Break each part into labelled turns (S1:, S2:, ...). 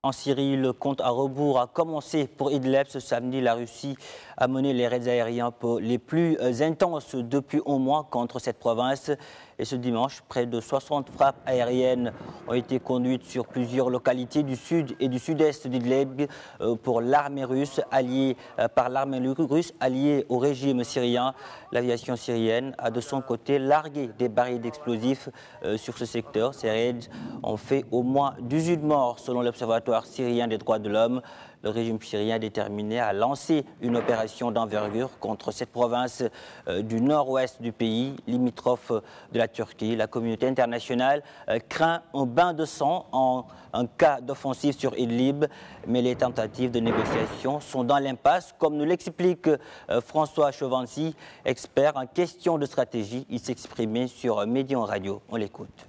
S1: En Syrie, le compte à rebours a commencé pour Idlib. Ce samedi, la Russie a mené les raids aériens les plus intenses depuis un mois contre cette province. Et ce dimanche, près de 60 frappes aériennes ont été conduites sur plusieurs localités du sud et du sud-est d'Idlib pour l'armée russe, par l'armée russe alliée au régime syrien. L'aviation syrienne a de son côté largué des barils d'explosifs sur ce secteur. Ces raids ont fait au moins 18 morts selon l'Observatoire syrien des droits de l'homme. Le régime syrien est déterminé à lancer une opération d'envergure contre cette province du nord-ouest du pays, limitrophe de la Turquie. La communauté internationale craint un bain de sang en cas d'offensive sur Idlib, mais les tentatives de négociation sont dans l'impasse, comme nous l'explique François Chauvency, expert en questions de stratégie. Il s'exprimait sur Médian Radio. On l'écoute.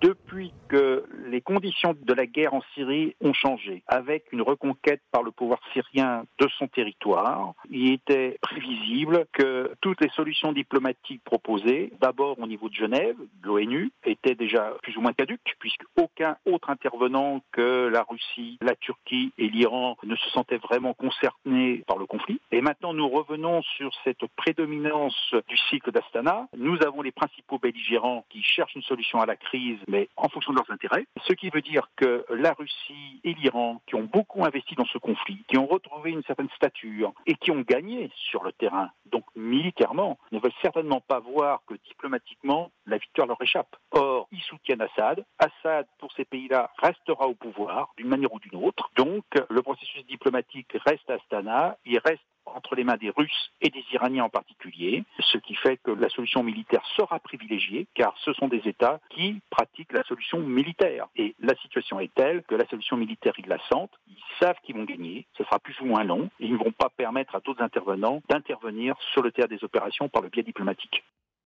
S2: Depuis que les conditions de la guerre en Syrie ont changé, avec une reconquête par le pouvoir syrien de son territoire, il était prévisible que toutes les solutions diplomatiques proposées, d'abord au niveau de Genève, de l'ONU, étaient déjà plus ou moins caduques, puisque aucun autre intervenant que la Russie, la Turquie et l'Iran ne se sentaient vraiment concernés par le conflit. Et maintenant, nous revenons sur cette prédominance du cycle d'Astana. Nous avons les principaux belligérants qui cherchent une solution à la crise, mais en fonction de leurs intérêts. Ce qui veut dire que la Russie et l'Iran, qui ont beaucoup investi dans ce conflit, qui ont retrouvé une certaine stature et qui ont gagné sur le terrain, donc militairement, ne veulent certainement pas voir que diplomatiquement, la victoire leur échappe. Or, ils soutiennent Assad. Assad, pour ces pays-là, restera au pouvoir d'une manière ou d'une autre. Donc, le processus diplomatique reste à Astana, il reste entre les mains des Russes et des Iraniens en particulier, ce qui fait que la solution militaire sera privilégiée, car ce sont des États qui pratiquent la solution militaire. Et la situation est telle que la solution militaire, ils la sentent, ils savent qu'ils vont gagner, ce sera plus ou moins long, et ils ne vont pas permettre à d'autres intervenants d'intervenir sur le théâtre des opérations par le biais diplomatique.